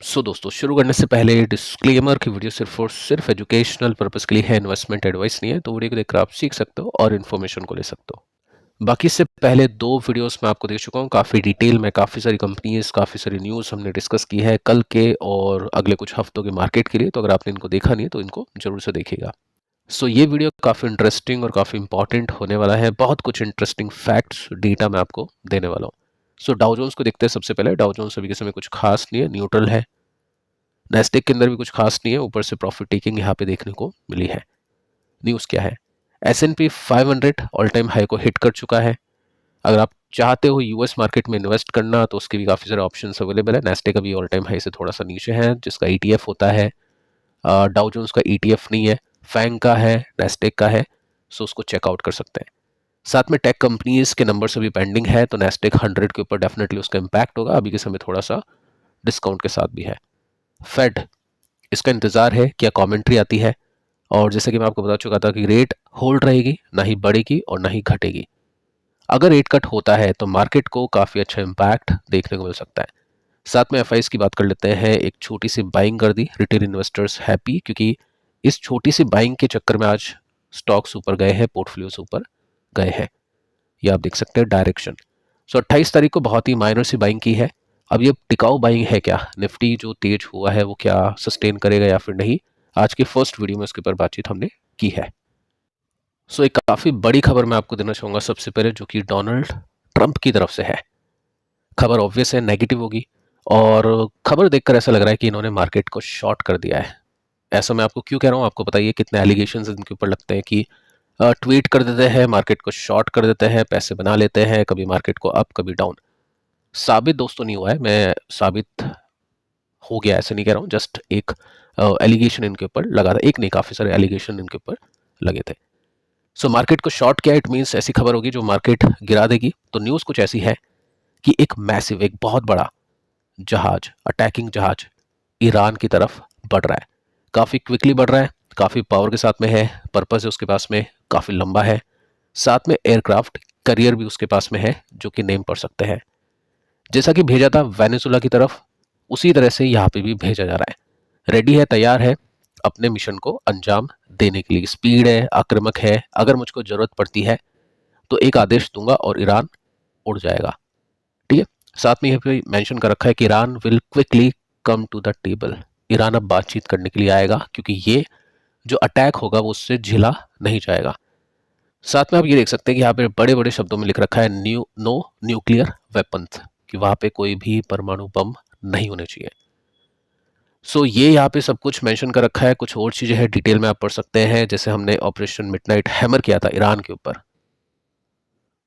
दोस्तों शुरू करने से पहले डिस्क्लेमर की वीडियो सिर्फ और सिर्फ एजुकेशनल पर्पस के लिए है, इन्वेस्टमेंट एडवाइस नहीं है। तो वीडियो को देखकर आप सीख सकते हो और इन्फॉर्मेशन को ले सकते हो। बाकी से पहले दो वीडियोस मैं आपको दे चुका हूँ काफ़ी डिटेल में, काफ़ी सारी कंपनीज, काफ़ी सारी न्यूज़ हमने डिस्कस की है कल के और अगले कुछ हफ्तों के मार्केट के लिए। तो अगर आपने इनको देखा नहीं है तो इनको जरूर से देखिएगा। ये वीडियो काफ़ी इंटरेस्टिंग और काफ़ी इंपॉर्टेंट होने वाला है। बहुत कुछ इंटरेस्टिंग फैक्ट्स, डेटा मैं आपको देने वाला हूँ। डाउ जोन्स को देखते हैं। सबसे पहले डाउ जोन्स अभी के समय कुछ खास नहीं है, न्यूट्रल है। नेस्टेक के अंदर भी कुछ खास नहीं है, ऊपर से प्रॉफिट टेकिंग यहाँ पे देखने को मिली है। न्यूज़ क्या है? S&P 500 ऑल टाइम हाई को हिट कर चुका है। अगर आप चाहते हो यूएस मार्केट में इन्वेस्ट करना तो उसके भी काफ़ी सारे ऑप्शंस अवेलेबल है। नेस्टेक अभी ऑल टाइम हाई से थोड़ा सा नीचे है, जिसका ETF होता है। डाउ जोन्स का ETF नहीं है, फैंग का है, नेस्टेक का है। उसको चेकआउट कर सकते हैं। साथ में टेक कंपनीज के नंबर्स अभी पेंडिंग है, तो नेस्टेक 100 के ऊपर डेफिनेटली उसका इम्पैक्ट होगा। अभी के समय थोड़ा सा डिस्काउंट के साथ भी है। फेड, इसका इंतजार है क्या कमेंट्री आती है। और जैसे कि मैं आपको बता चुका था कि रेट होल्ड रहेगी, ना ही बढ़ेगी और ना ही घटेगी। अगर रेट कट होता है तो मार्केट को काफ़ी अच्छा इम्पैक्ट देखने को मिल सकता है। साथ में एफआईज की बात कर लेते हैं। एक छोटी सी बाइंग कर दी, रिटेल इन्वेस्टर्स हैप्पी, क्योंकि इस छोटी सी बाइंग के चक्कर में आज स्टॉक्स ऊपर गए हैं, पोर्टफोलियोज ऊपर गए हैं। ये आप देख सकते हैं डायरेक्शन। 28 तारीख को बहुत ही माइनर सी बाइंग की है। अब ये टिकाऊ बाइंग है क्या? निफ्टी जो तेज हुआ है वो क्या सस्टेन करेगा या फिर नहीं? आज की फर्स्ट वीडियो में उसके ऊपर बातचीत हमने की है। एक काफ़ी बड़ी खबर मैं आपको देना चाहूँगा सबसे पहले, जो कि डोनाल्ड ट्रंप की तरफ से है। खबर ऑब्वियस है, नेगेटिव होगी, और खबर देखकर ऐसा लग रहा है कि इन्होंने मार्केट को शॉर्ट कर दिया है। ऐसा मैं आपको क्यों कह रहा हूँ, आपको बताइए कितने एलिगेशंस इनके ऊपर लगते हैं कि ट्वीट कर देते हैं, मार्केट को शॉर्ट कर देते हैं, पैसे बना लेते हैं, कभी मार्केट को अप कभी डाउन। साबित दोस्तों नहीं हुआ है, मैं साबित हो गया ऐसे नहीं कह रहा हूँ, जस्ट एक एलिगेशन इनके ऊपर लगा था। एक नहीं, काफ़ी सारे एलिगेशन इनके ऊपर लगे थे। मार्केट को शॉर्ट किया, इट मीन्स ऐसी खबर होगी जो मार्केट गिरा देगी। तो न्यूज़ कुछ ऐसी है कि एक मैसिव, एक बहुत बड़ा जहाज, अटैकिंग जहाज ईरान की तरफ बढ़ रहा है। काफ़ी क्विकली बढ़ रहा है, काफ़ी पावर के साथ में है, पर्पस है उसके पास में, काफ़ी लंबा है। साथ में एयरक्राफ्ट करियर भी उसके पास में है, जो कि नेम पढ़ सकते हैं। जैसा कि भेजा था वेनेजुला की तरफ, उसी तरह से यहाँ पे भी भेजा जा रहा है। रेडी है, तैयार है अपने मिशन को अंजाम देने के लिए। स्पीड है, आक्रामक है। अगर मुझको जरूरत पड़ती है तो एक आदेश दूंगा और ईरान उड़ जाएगा। ठीक है। साथ में यहाँ पे मेंशन कर रखा है कि Iran will quickly come to the table. Iran अब बातचीत करने के लिए आएगा, क्योंकि ये जो अटैक होगा वो उससे झिला नहीं जाएगा। साथ में आप ये देख सकते हैं कि यहाँ पे बड़े बड़े शब्दों में लिख रखा है नो न्यूक्लियर वेपन्स, कि वहां पे कोई भी परमाणु बम नहीं होने चाहिए। ये यहाँ पे सब कुछ मेंशन कर रखा है। कुछ और चीजें हैं, डिटेल में आप पढ़ सकते हैं। जैसे हमने ऑपरेशन मिडनाइट हैमर किया था ईरान के ऊपर,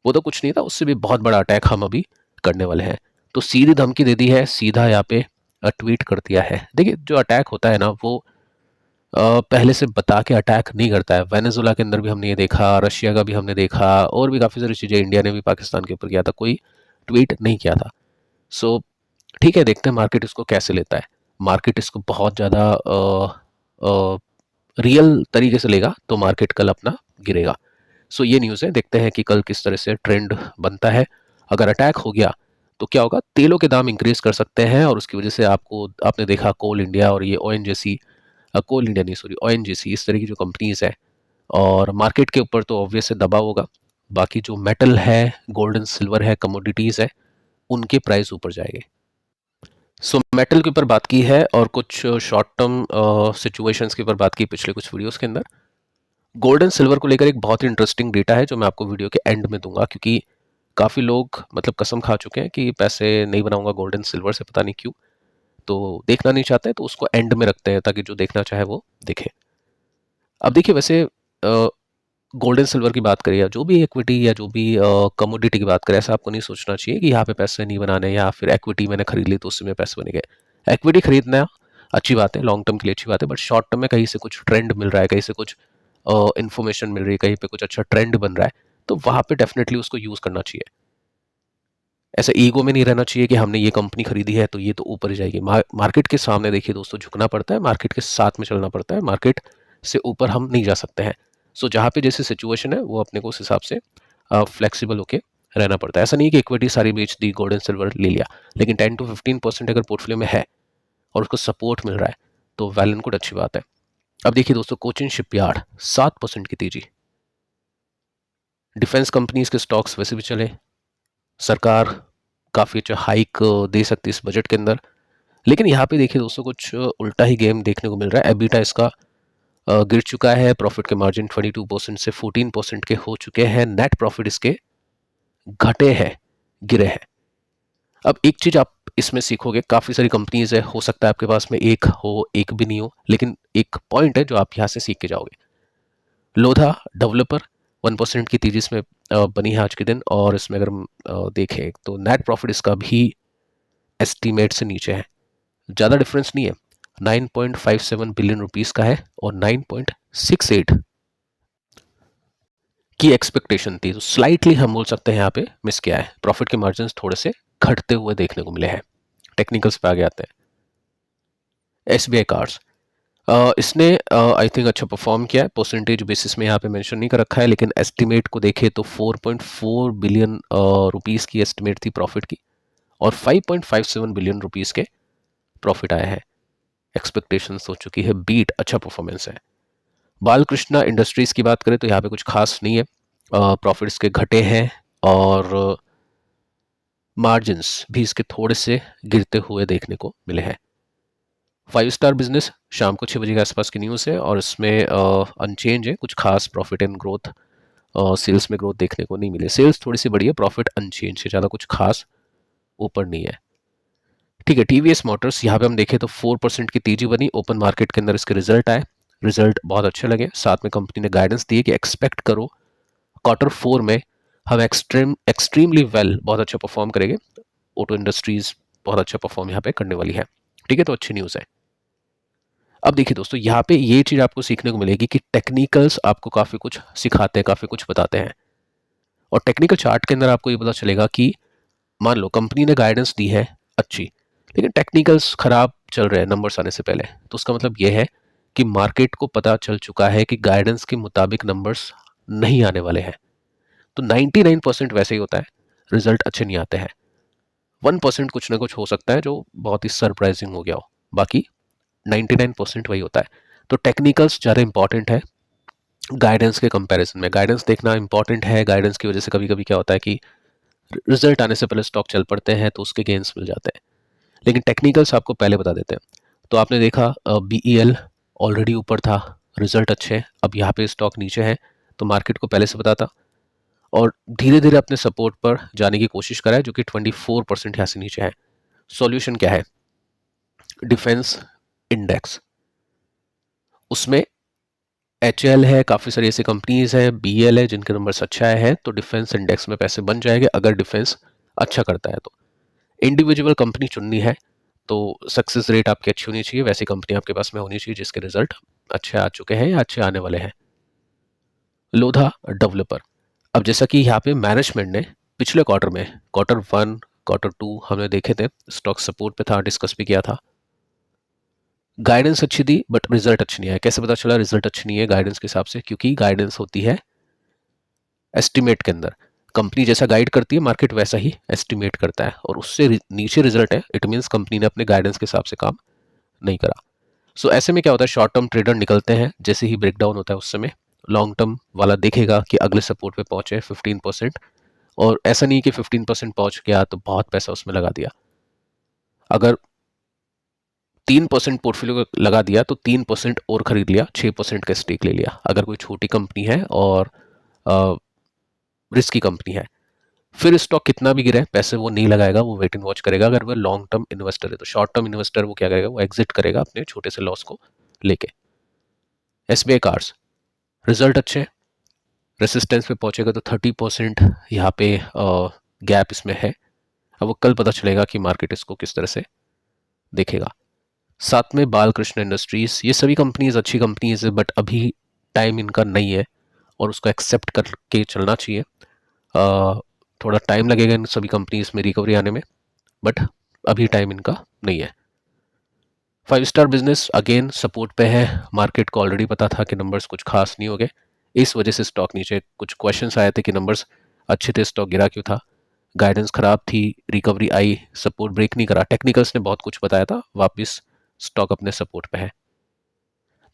वो तो कुछ नहीं था, उससे भी बहुत बड़ा अटैक हम अभी करने वाले हैं। तो सीधी धमकी दे दी है, सीधा यहाँ पे ट्वीट कर दिया है। देखिए, जो अटैक होता है ना, वो पहले से बता के अटैक नहीं करता है। वेनेजुला के अंदर भी हमने ये देखा, रशिया का भी हमने देखा, और भी काफ़ी सारी चीज़ें, इंडिया ने भी पाकिस्तान के ऊपर किया था, कोई ट्वीट नहीं किया था। ठीक है, देखते हैं मार्केट इसको कैसे लेता है। मार्केट इसको बहुत ज़्यादा रियल तरीके से लेगा तो मार्केट कल अपना गिरेगा। ये न्यूज़ है, देखते हैं कि कल किस तरह से ट्रेंड बनता है। अगर अटैक हो गया तो क्या होगा? तेलों के दाम इंक्रीज कर सकते हैं, और उसकी वजह से आपने देखा कोल इंडिया और ये ओएनजीसी, कोल इंडिया नहीं सॉरी ओएनजीसी, इस तरह की जो कंपनीज है, और मार्केट के ऊपर तो ऑब्वियस से दबाव होगा। बाकी जो मेटल है, गोल्ड एंड सिल्वर है, कमोडिटीज़ है, उनके प्राइस ऊपर जाएंगे। मेटल के ऊपर बात की है, और कुछ शॉर्ट टर्म सिचुएशंस के ऊपर बात की पिछले कुछ वीडियोस के अंदर। गोल्ड एंड सिल्वर को लेकर एक बहुत ही इंटरेस्टिंग डेटा है, जो मैं आपको वीडियो के एंड में दूंगा, क्योंकि काफ़ी लोग मतलब कसम खा चुके हैं कि पैसे नहीं बनाऊंगा गोल्ड एंड सिल्वर से, पता नहीं क्यों। तो देखना नहीं चाहते, तो उसको एंड में रखते हैं ताकि जो देखना चाहे वो देखे। अब देखिए, वैसे गोल्ड एंड सिल्वर की बात करें या जो भी इक्विटी या जो भी कमोडिटी की बात करें, ऐसा आपको नहीं सोचना चाहिए कि यहाँ पे पैसे नहीं बनाने, या फिर इक्विटी मैंने खरीद ली तो उससे मेरे पैसे बने गए। इक्विटी खरीदना अच्छी बात है, लॉन्ग टर्म के लिए अच्छी बात है, बट शॉर्ट टर्म में कहीं से कुछ ट्रेंड मिल रहा है, कहीं से कुछ इन्फॉर्मेशन मिल रही है, कहीं पे कुछ अच्छा ट्रेंड बन रहा है, तो वहाँ पे डेफिनेटली उसको यूज़ करना चाहिए। ऐसा ईगो में नहीं रहना चाहिए कि हमने ये कंपनी खरीदी है तो ये तो ऊपर ही जाएगी। मार्केट के सामने देखिए दोस्तों, झुकना पड़ता है, मार्केट के साथ में चलना पड़ता है, मार्केट से ऊपर हम नहीं जा सकते हैं। जहाँ पे जैसे सिचुएशन है वो अपने को उस हिसाब से फ्लेक्सिबल होके रहना पड़ता है। ऐसा नहीं कि इक्विटी सारी बेच दी, गोल्ड एंड सिल्वर ले लिया, लेकिन 10 to 15% अगर पोर्टफोलियो में है और उसको सपोर्ट मिल रहा है, तो वेल एंड गुड, अच्छी बात है। अब देखिए दोस्तों, कोचिन शिपयार्ड 7% की तेजी। डिफेंस कंपनीज के स्टॉक्स वैसे भी चले, सरकार काफ़ी अच्छा हाइक दे सकती है इस बजट के अंदर। लेकिन यहाँ पे देखिए दोस्तों, कुछ उल्टा ही गेम देखने को मिल रहा है। एबिटा इसका गिर चुका है, प्रॉफिट के मार्जिन 22% से 14% के हो चुके हैं, नेट प्रॉफिट इसके घटे हैं, गिरे हैं। अब एक चीज आप इसमें सीखोगे, काफी सारी कंपनीज है, हो सकता है आपके पास में एक हो एक भी नहीं हो, लेकिन एक पॉइंट है जो आप यहाँ से सीख के जाओगे। लोधा डेवलपर 1% की तेजी इसमें बनी है आज के दिन, और इसमें अगर हम देखें तो नेट प्रॉफिट इसका भी एस्टीमेट से नीचे है, ज़्यादा डिफरेंस नहीं है, 9.57 बिलियन रुपीस का है और 9.68 की एक्सपेक्टेशन थी, तो स्लाइटली हम बोल सकते हैं यहाँ पे मिस किया है। प्रॉफिट के मार्जिन थोड़े से घटते हुए देखने को मिले हैं। टेक्निकल्स पे आगे आते हैं। एसबीआई कार्ड्स, इसने आई थिंक अच्छा परफॉर्म किया है, परसेंटेज बेसिस में यहाँ पे मेंशन नहीं कर रखा है, लेकिन एस्टिमेट को देखे तो 4.4 बिलियन रुपीस की एस्टिमेट थी प्रॉफिट की, और 5.57 बिलियन रुपीस के प्रॉफिट आया है। एक्सपेक्टेशंस हो चुकी है बीट, अच्छा परफॉर्मेंस है। बालकृष्णा इंडस्ट्रीज की बात करें तो यहाँ पे कुछ खास नहीं है, प्रॉफिट्स के घटे हैं और मार्जिन्स भी इसके थोड़े से गिरते हुए देखने को मिले हैं। 5 स्टार बिजनेस शाम को 6 बजे के आसपास की न्यूज़ है, और इसमें अनचेंज है, कुछ खास प्रॉफिट एंड ग्रोथ, सेल्स में ग्रोथ देखने को नहीं मिले। सेल्स थोड़ी सी बढ़ी है, प्रॉफिट अनचेंज है, ज़्यादा कुछ खास ऊपर नहीं है। ठीक है, टीवीएस मोटर्स, यहाँ पे हम देखें तो 4% की तेजी बनी, ओपन मार्केट के अंदर इसके रिजल्ट आए, रिजल्ट बहुत अच्छे लगे। साथ में कंपनी ने गाइडेंस दी कि एक्सपेक्ट करो Q4 में हम एक्सट्रीमली वेल, बहुत अच्छा परफॉर्म करेंगे। ऑटो इंडस्ट्रीज बहुत अच्छा परफॉर्म यहाँ पे करने वाली है। ठीक है, तो अच्छी न्यूज़ है। अब देखिए दोस्तों, यहाँ पे ये चीज़ आपको सीखने को मिलेगी कि टेक्निकल्स आपको काफ़ी कुछ सिखाते हैं, काफ़ी कुछ बताते हैं, और टेक्निकल चार्ट के अंदर आपको ये पता चलेगा कि मान लो कंपनी ने गाइडेंस दी है अच्छी, लेकिन टेक्निकल्स खराब चल रहे हैं नंबर्स आने से पहले, तो उसका मतलब ये है कि मार्केट को पता चल चुका है कि गाइडेंस के मुताबिक नंबर्स नहीं आने वाले हैं। तो 99% वैसे ही होता है, रिजल्ट अच्छे नहीं आते हैं। 1% कुछ ना कुछ हो सकता है जो बहुत ही सरप्राइजिंग हो गया हो, बाकी 99% वही होता है। तो टेक्निकल्स ज़्यादा इंपॉर्टेंट है गाइडेंस के कंपैरिजन में। गाइडेंस देखना इंपॉर्टेंट है, गाइडेंस की वजह से कभी कभी क्या होता है कि रिजल्ट आने से पहले स्टॉक चल पड़ते हैं, तो उसके गेंस मिल जाते हैं, लेकिन टेक्निकल्स आपको पहले बता देते हैं। तो आपने देखा BEL ऑलरेडी ऊपर था, रिजल्ट अच्छे हैं, अब यहाँ पे स्टॉक नीचे है, तो मार्केट को पहले से पता था, और धीरे धीरे अपने सपोर्ट पर जाने की कोशिश करा है, जो कि 24% यहाँ से नीचे है। सॉल्यूशन क्या है? डिफेंस इंडेक्स, उसमें HL है, काफ़ी सारी ऐसी कंपनीज है, BL है जिनके नंबर्स अच्छा आए हैं, तो डिफेंस इंडेक्स में पैसे बन जाएंगे अगर डिफेंस अच्छा करता है। तो इंडिविजुअल कंपनी चुननी है, तो सक्सेस रेट आपकी अच्छी होनी चाहिए, वैसी कंपनी आपके पास में होनी चाहिए जिसके रिजल्ट अच्छे आ चुके हैं या अच्छे आने वाले हैं। लोधा डेवलपर, अब जैसा कि यहाँ पे मैनेजमेंट ने पिछले क्वार्टर में, Q1 Q2 हमने देखे थे, स्टॉक सपोर्ट पे था, डिस्कस भी किया था, गाइडेंस अच्छी दी बट रिजल्ट अच्छी नहीं आया। कैसे पता चला रिजल्ट अच्छी नहीं है गाइडेंस के हिसाब से? क्योंकि गाइडेंस होती है एस्टिमेट के अंदर, कंपनी जैसा गाइड करती है मार्केट वैसा ही एस्टिमेट करता है, और उससे नीचे रिजल्ट है, इट मीन्स कंपनी ने अपने गाइडेंस के हिसाब से काम नहीं करा। सो ऐसे में क्या होता है, शॉर्ट टर्म ट्रेडर निकलते हैं, जैसे ही ब्रेकडाउन होता है उस समय लॉन्ग टर्म वाला देखेगा कि अगले सपोर्ट पे पहुंचे 15%, और ऐसा नहीं कि 15% पहुंच गया तो बहुत पैसा उसमें लगा दिया। अगर 3% पोर्टफोलियो लगा दिया तो 3% और खरीद लिया, 6% का स्टेक ले लिया। अगर कोई छोटी कंपनी है और रिस्की कंपनी है, फिर स्टॉक कितना भी गिरे पैसे वो नहीं लगाएगा, वो वेट एंड वॉच करेगा। अगर वो लॉन्ग टर्म इन्वेस्टर है, तो शॉर्ट टर्म इन्वेस्टर वो क्या करेगा, वो एग्जिट करेगा अपने छोटे से लॉस को लेके। SBI कार्ड्स, रिजल्ट अच्छे, रेसिस्टेंस पे पहुंचेगा तो 30% यहाँ पे गैप इसमें है। अब वो कल पता चलेगा कि मार्केट इसको किस तरह से देखेगा। साथ में बालकृष्ण इंडस्ट्रीज, ये सभी कंपनीज अच्छी कंपनीज है, बट अभी टाइम इनका नहीं है और उसको एक्सेप्ट करके चलना चाहिए। थोड़ा टाइम लगेगा इन सभी कंपनीज में रिकवरी आने में, बट अभी टाइम इनका नहीं है। 5 स्टार बिजनेस अगेन सपोर्ट पे है, मार्केट को ऑलरेडी पता था कि नंबर्स कुछ खास नहीं हो गए, इस वजह से स्टॉक नीचे, कुछ क्वेश्चंस आए थे कि नंबर्स अच्छे थे, स्टॉक गिरा क्यों था, गाइडेंस खराब थी, रिकवरी आई, सपोर्ट ब्रेक नहीं करा, टेक्निकल्स ने बहुत कुछ बताया था, वापस स्टॉक अपने सपोर्ट पे है।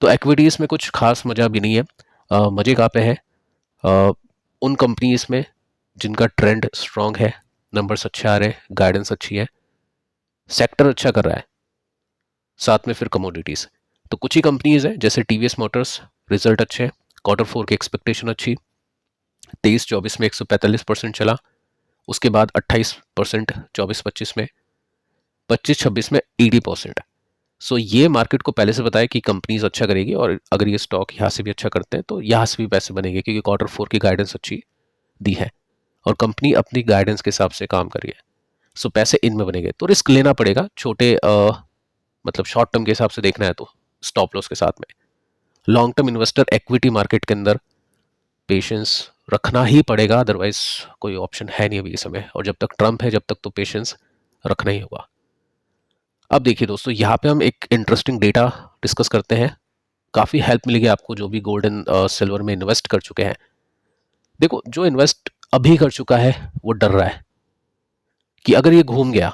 तो इक्विटीज़ में कुछ खास मज़ा भी नहीं है। मज़े कहाँ पे है? उन कंपनीज़ में जिनका ट्रेंड स्ट्रांग है, नंबर्स अच्छे आ रहे हैं, गाइडेंस अच्छी है, सेक्टर अच्छा कर रहा है, साथ में फिर कमोडिटीज़। तो कुछ ही कंपनीज़ हैं जैसे टीवीएस मोटर्स, रिजल्ट अच्छे हैं, Q4 की एक्सपेक्टेशन अच्छी, 23-24 में 145% चला, उसके बाद 28%, 24-25 में, 25-26 में 80%। सो ये मार्केट को पहले से पता है कि कंपनीज अच्छा करेगी, और अगर ये स्टॉक यहाँ से भी अच्छा करते हैं तो यहाँ से भी पैसे बनेंगे, क्योंकि Q4 की गाइडेंस अच्छी दी है और कंपनी अपनी गाइडेंस के हिसाब से काम कर रही है। सो पैसे इनमें बनेंगे, तो रिस्क लेना पड़ेगा छोटे, मतलब शॉर्ट टर्म के हिसाब से देखना है तो स्टॉप लॉस के साथ में। Long term investor equity market के अंदर पेशेंस रखना ही पड़ेगा, अदरवाइज कोई ऑप्शन है नहीं अभी के समय, और जब तक ट्रम्प है जब तक तो पेशेंस रखना ही होगा। अब देखिए दोस्तों, यहाँ पे हम एक इंटरेस्टिंग डेटा डिस्कस करते हैं, काफ़ी हेल्प मिलेगी आपको जो भी गोल्ड एंड सिल्वर में इन्वेस्ट कर चुके हैं। देखो, जो इन्वेस्ट अभी कर चुका है वो डर रहा है कि अगर ये घूम गया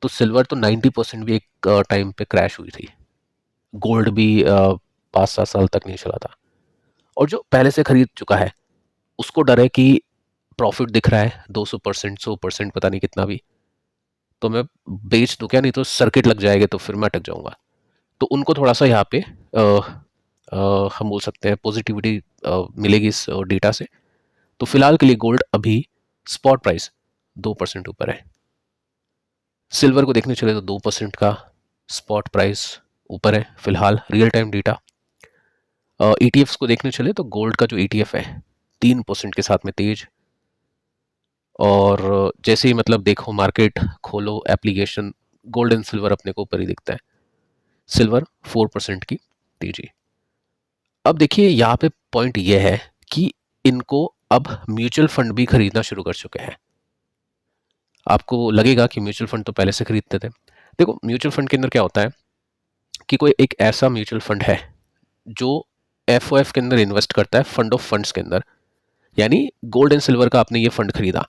तो सिल्वर तो 90% भी एक टाइम पे क्रैश हुई थी, गोल्ड भी 5-7 साल तक नहीं चला था। और जो पहले से खरीद चुका है उसको डर है कि प्रॉफिट दिख रहा है 200%, 100%, पता नहीं कितना भी, तो मैं बेच दूं क्या, नहीं तो सर्किट लग जाएगा तो फिर मैं अटक जाऊंगा। तो उनको थोड़ा सा यहाँ पे हम बोल सकते हैं पॉजिटिविटी मिलेगी इस डेटा से। तो फिलहाल के लिए गोल्ड अभी स्पॉट प्राइस 2% ऊपर है। सिल्वर को देखने चले तो 2% का स्पॉट प्राइस ऊपर है फिलहाल, रियल टाइम डेटा। ईटीएफ्स को देखने चले तो गोल्ड का जो ईटीएफ है 3% के साथ में तेज, और जैसे ही मतलब देखो मार्केट खोलो एप्लीकेशन, गोल्ड एंड सिल्वर अपने को ऊपर ही दिखता है, सिल्वर 4% की तेजी। अब देखिए यहाँ पे पॉइंट ये है कि इनको अब म्यूचुअल फंड भी खरीदना शुरू कर चुके हैं। आपको लगेगा कि म्यूचुअल फंड तो पहले से खरीदते थे। देखो, म्यूचुअल फंड के अंदर क्या होता है कि कोई एक ऐसा म्यूचुअल फंड है जो एफओएफ के अंदर इन्वेस्ट करता है, फंड ऑफ फंड्स के अंदर। यानी गोल्ड एंड सिल्वर का आपने ये फंड खरीदा,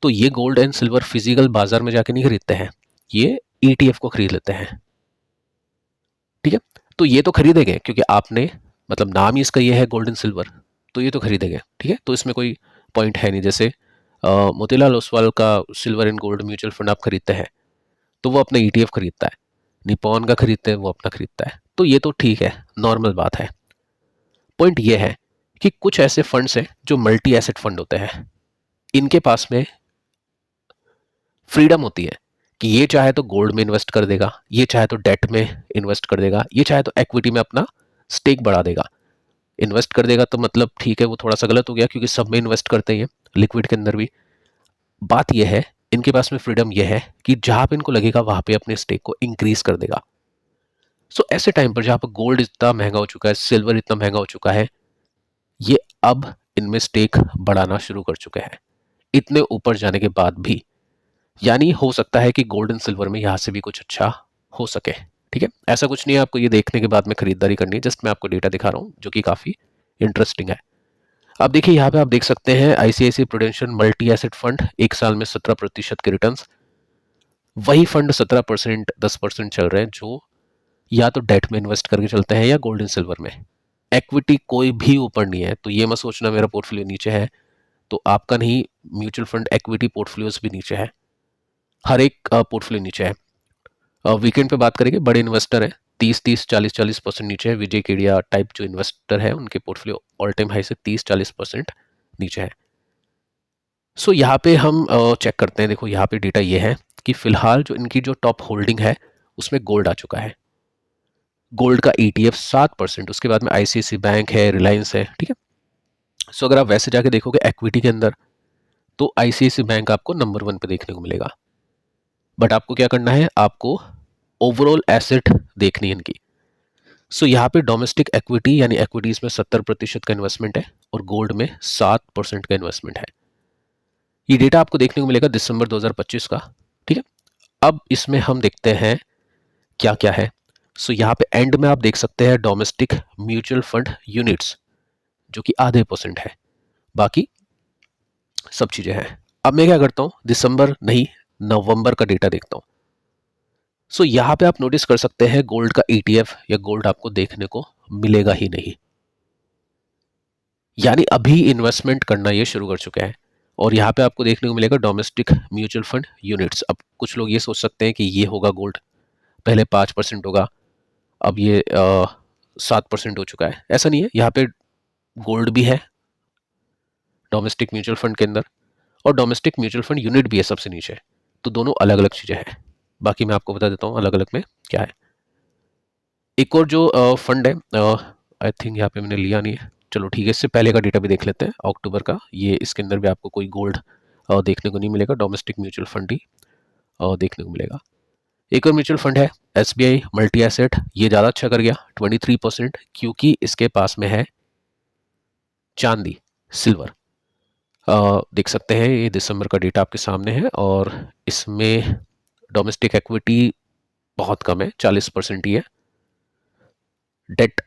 तो ये गोल्ड एंड सिल्वर फिजिकल बाजार में जाके नहीं खरीदते हैं, ये ईटीएफ को खरीद लेते हैं। ठीक है, तो ये तो खरीदेंगे क्योंकि आपने, मतलब नाम ही इसका ये है गोल्ड एंड सिल्वर, तो ये तो खरीदेंगे। ठीक है, तो इसमें कोई पॉइंट है नहीं। जैसे मोतीलाल ओसवाल का silver and gold mutual fund आप खरीदते हैं तो वो अपना ईटीएफ खरीदता है, निपॉन का खरीदते हैं वो अपना खरीदता है, तो ये तो ठीक है, नॉर्मल बात है। पॉइंट ये है कि कुछ ऐसे फंड्स हैं जो मल्टी एसेट फंड होते हैं, इनके पास में फ्रीडम होती है कि ये चाहे तो गोल्ड में इन्वेस्ट कर देगा, ये चाहे तो डेट में इन्वेस्ट कर देगा, ये चाहे तो इक्विटी में अपना स्टेक बढ़ा देगा। इन्वेस्ट कर देगा तो मतलब ठीक है, वो थोड़ा सा गलत हो गया क्योंकि सब में इन्वेस्ट करते ही हैं, लिक्विड के अंदर भी। बात यह है, इनके पास में फ्रीडम यह है कि जहां पे इनको लगेगा वहां पे अपने स्टेक को इंक्रीज कर देगा। सो ऐसे टाइम पर जहां पर गोल्ड इतना महंगा हो चुका है, सिल्वर इतना महंगा हो चुका है, ये अब इनमें स्टेक बढ़ाना शुरू कर चुके हैं इतने ऊपर जाने के बाद भी। यानी हो सकता है कि गोल्ड एंड सिल्वर में यहाँ से भी कुछ अच्छा हो सके। ठीक है, ऐसा कुछ नहीं है आपको ये देखने के बाद में खरीदारी करनी है, जस्ट मैं आपको डेटा दिखा रहा हूँ जो कि काफ़ी इंटरेस्टिंग है। अब देखिए यहाँ पे आप देख सकते हैं ICICI prudential multi asset fund एक साल में 17% के रिटर्न। वही फंड 17%, 10% चल रहे हैं जो या तो डेट में इन्वेस्ट करके चलते हैं या गोल्ड एंड सिल्वर में। इक्विटी कोई भी ऊपर नहीं है, तो ये मत सोचना मेरा पोर्टफोलियो नीचे है तो आपका नहीं, म्यूचुअल फंड इक्विटी पोर्टफोलियोज भी नीचे है, हर एक पोर्टफोलियो नीचे है। वीकेंड पे बात करेंगे, बड़े इन्वेस्टर हैं 30-30, 40-40% नीचे है। विजय केडिया टाइप जो इन्वेस्टर है उनके पोर्टफोलियो ऑल टाइम हाई से 30-40% नीचे है। सो यहाँ पे हम चेक करते हैं, देखो यहाँ पे डेटा ये है कि फिलहाल जो इनकी जो टॉप होल्डिंग है उसमें गोल्ड आ चुका है। गोल्ड का ईटीएफ 7%, उसके बाद में आईसीआईसीआई बैंक है, रिलायंस है। ठीक है, सो अगर आप वैसे जाके देखोगे इक्विटी के अंदर तो आईसीआईसीआई बैंक आपको नंबर 1 पे देखने को मिलेगा। बट आपको क्या करना है, आपको ओवरऑल एसेट देखनी है इनकी। सो यहाँ पे डोमेस्टिक इक्विटी यानी इक्विटीज में 70% का इन्वेस्टमेंट है और गोल्ड में 7% का इन्वेस्टमेंट है। ये डेटा आपको देखने को मिलेगा दिसंबर 2025 का। ठीक है, अब इसमें हम देखते हैं क्या क्या है। सो यहाँ पे एंड में आप देख सकते हैं डोमेस्टिक म्यूचुअल फंड यूनिट्स जो कि आधे % है, बाकी सब चीजें हैं। अब मैं क्या करता हूँ, दिसंबर नहीं नवंबर का डेटा देखता हूँ। सो यहाँ पे आप नोटिस कर सकते हैं गोल्ड का ETF या गोल्ड आपको देखने को मिलेगा ही नहीं, यानी अभी इन्वेस्टमेंट करना ये शुरू कर चुके हैं। और यहाँ पे आपको देखने को मिलेगा डोमेस्टिक म्यूचुअल फंड यूनिट्स। अब कुछ लोग ये सोच सकते हैं कि ये होगा गोल्ड, पहले 5% होगा, अब ये 7% हो चुका है। ऐसा नहीं है, यहाँ पे गोल्ड भी है डोमेस्टिक म्यूचुअल फंड के अंदर, और डोमेस्टिक म्यूचुअल फंड यूनिट भी है सबसे नीचे। तो दोनों अलग अलग चीज़ें हैं। बाकी मैं आपको बता देता हूँ अलग अलग में क्या है। एक और जो फंड है, आई थिंक यहाँ पे मैंने लिया नहीं है, चलो ठीक है, इससे पहले का डेटा भी देख लेते हैं अक्टूबर का। ये इसके अंदर भी आपको कोई गोल्ड देखने को नहीं मिलेगा, डोमेस्टिक म्यूचुअल फंड ही देखने को मिलेगा। एक और म्यूचुअल फंड है SBI मल्टी एसेट, ये ज़्यादा अच्छा कर गया 23%, क्योंकि इसके पास में है चांदी, सिल्वर। देख सकते हैं ये दिसंबर का डेटा आपके सामने है, और इसमें डोमेस्टिक एक्विटी बहुत कम है, 40% ही है, डेट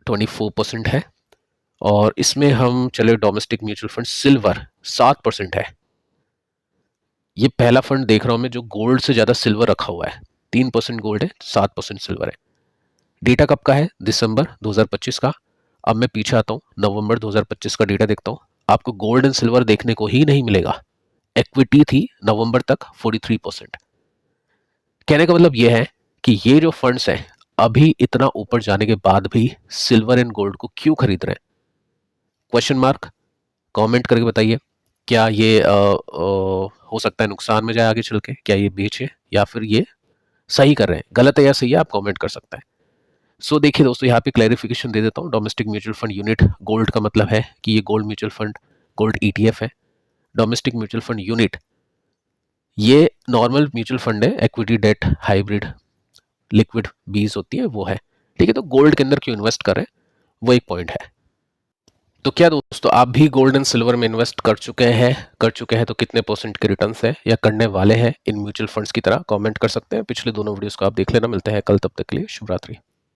24% है, और इसमें हम चले डोमेस्टिक म्यूचुअल फंड सिल्वर 7% है। ये पहला फंड देख रहा हूं मैं जो गोल्ड से ज़्यादा सिल्वर रखा हुआ है। 3% गोल्ड है, 7% सिल्वर है। डेटा कब का है? दिसंबर 2025 का। अब मैं पीछे आता हूँ, नवंबर 2025 का डेटा देखता हूँ। आपको गोल्ड एंड सिल्वर देखने को ही नहीं मिलेगा। इक्विटी थी नवंबर तक 43%। कहने का मतलब यह है कि ये जो फंड्स हैं अभी इतना ऊपर जाने के बाद भी सिल्वर एंड गोल्ड को क्यों खरीद रहे हैं? क्वेश्चन मार्क, कमेंट करके बताइए। क्या ये हो सकता है नुकसान में जाए आगे चल के? क्या ये बेचे, या फिर ये सही कर रहे हैं? गलत है या सही है, आप कमेंट कर सकते हैं। सो देखिए दोस्तों, यहाँ पे क्लैरिफिकेशन दे देता हूँ। Domestic mutual fund unit gold का मतलब है कि ये gold mutual fund, gold ETF है। डोमेस्टिक म्यूचुअल फंड यूनिट ये नॉर्मल म्यूचुअल फंड है, इक्विटी, डेट, हाइब्रिड, लिक्विड बीज होती है वो है। ठीक है, तो गोल्ड के अंदर क्यों इन्वेस्ट कर रहे हैं, वो एक पॉइंट है। तो क्या दोस्तों, आप भी गोल्ड एंड सिल्वर में इन्वेस्ट कर चुके हैं तो कितने % के रिटर्न्स है या करने वाले हैं इन म्यूचुअल फंड्स की तरह? कमेंट कर सकते हैं। पिछले दोनों वीडियोस को आप देख लेना। मिलते हैं कल, तब तक के लिए शुभ रात्रि।